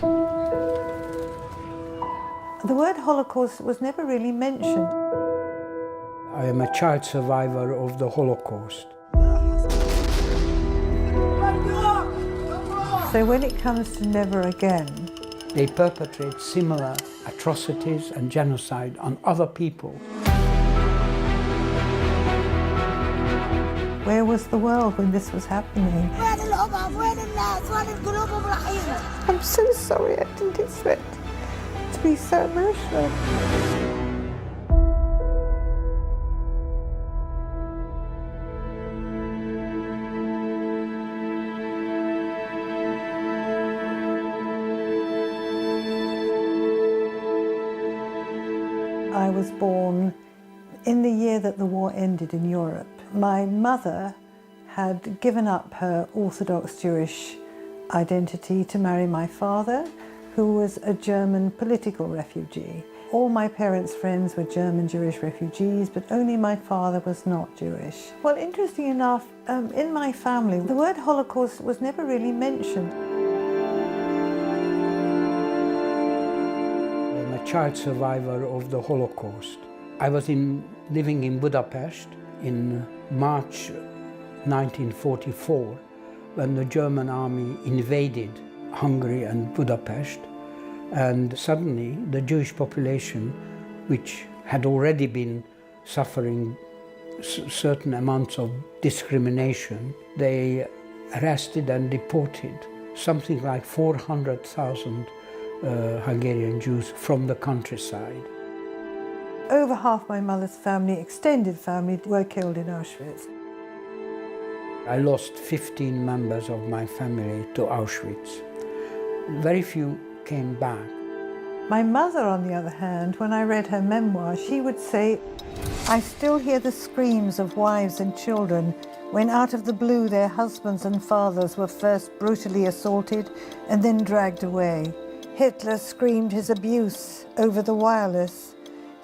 The word Holocaust was never really mentioned. I am a child survivor of the Holocaust. So when it comes to never again, They perpetrate similar atrocities and genocide on other people. where was the world when this was happening? I'm so sorry, I didn't expect to be so emotional. I was born in the year that the war ended in Europe. My mother had given up her Orthodox Jewish identity to marry my father, who was a German political refugee. All my parents' friends were German Jewish refugees, but only my father was not Jewish. Well, interesting enough, in my family, the word Holocaust was never really mentioned. I'm a child survivor of the Holocaust. I was living in Budapest in March 1944 when the German army invaded Hungary and Budapest, and suddenly the Jewish population, which had already been suffering certain amounts of discrimination, they arrested and deported something like 400,000 Hungarian Jews from the countryside. Over half my mother's family, extended family, were killed in Auschwitz. I lost 15 members of my family to Auschwitz. Very few came back. My mother, on the other hand, when I read her memoir, she would say, "I still hear the screams of wives and children when out of the blue their husbands and fathers were first brutally assaulted and then dragged away. Hitler screamed his abuse over the wireless.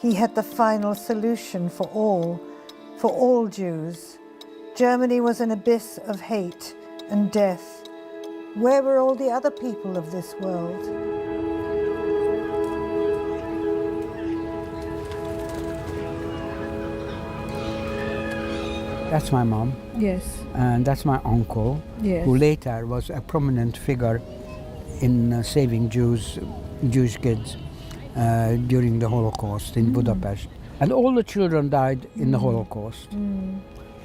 He had the final solution for all Jews. Germany was an abyss of hate and death. Where were all the other people of this world?" That's my mom. Yes. And that's my uncle, Yes. who later was a prominent figure in saving Jewish kids during the Holocaust in Budapest. And all the children died in the Holocaust.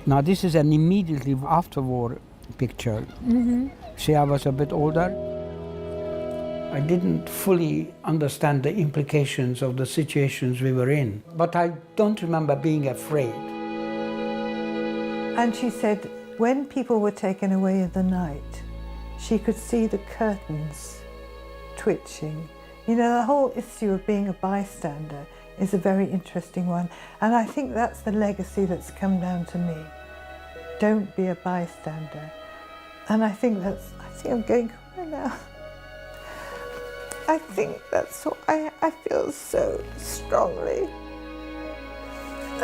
Now this is an immediately after-war picture. See, I was a bit older. I didn't fully understand the implications of the situations we were in, but I don't remember being afraid. And she said, when people were taken away in the night, she could see the curtains twitching. You know, the whole issue of being a bystander is a very interesting one. And I think that's the legacy that's come down to me. Don't be a bystander. And I think I'm going to cry now. I think that's what I feel so strongly.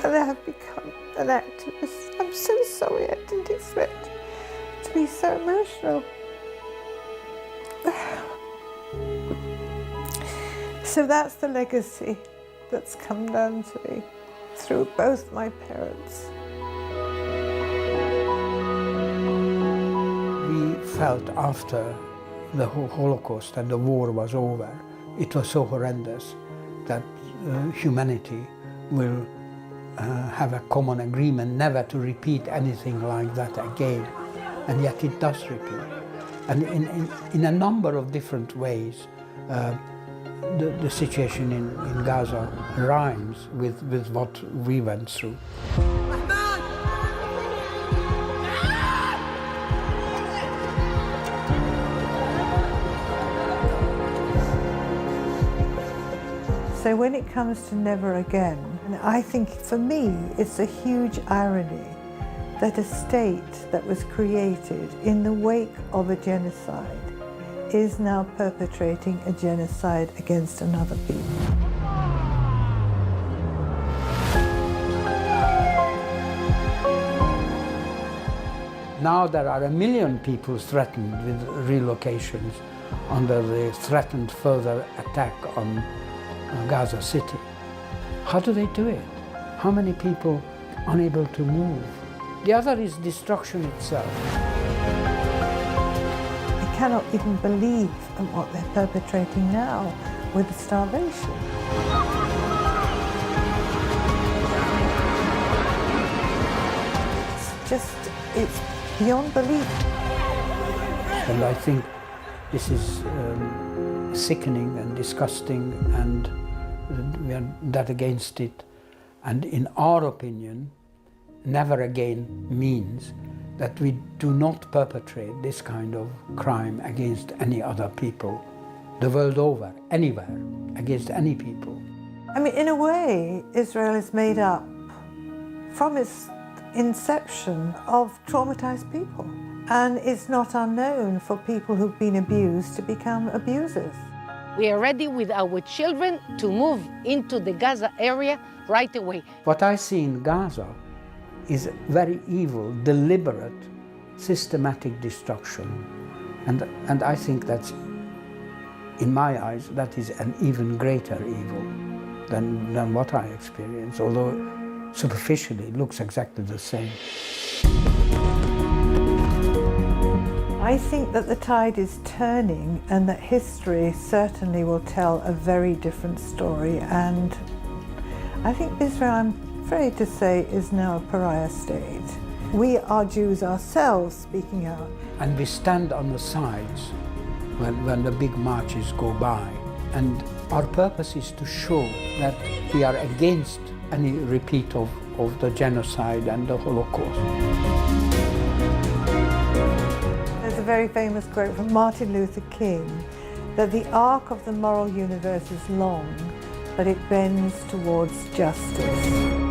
And I have become an activist. I'm so sorry, I didn't expect to be so emotional. So that's the legacy that's come down to me through both my parents. We felt after the Holocaust and the war was over, it was so horrendous that humanity will have a common agreement never to repeat anything like that again. And yet it does repeat. And in a number of different ways, the situation in Gaza rhymes with what we went through. So when it comes to never again, I think for me it's a huge irony that a state that was created in the wake of a genocide is now perpetrating a genocide against another people. Now there are 1 million people threatened with relocations under the threatened further attack on Gaza City. How do they do it? How many people unable to move? The other is destruction itself. I cannot even believe in what they're perpetrating now with the starvation. It's beyond belief. And I think this is sickening and disgusting, and we are that against it. And in our opinion, never again means that we do not perpetrate this kind of crime against any other people, the world over, anywhere, against any people. I mean, in a way, Israel is made up from its inception of traumatized people. And it's not unknown for people who've been abused to become abusers. We are ready with our children to move into the Gaza area right away. What I see in Gaza is very evil, deliberate, systematic destruction. And I think that's, in my eyes, that is an even greater evil than what I experience, although superficially it looks exactly the same. I think that the tide is turning and that history certainly will tell a very different story, and I think Israel, I'm afraid to say, is now a pariah state. We are Jews ourselves speaking out. And we stand on the sides when the big marches go by, and our purpose is to show that we are against any repeat of the genocide and the Holocaust. There's a very famous quote from Martin Luther King that the arc of the moral universe is long, but it bends towards justice.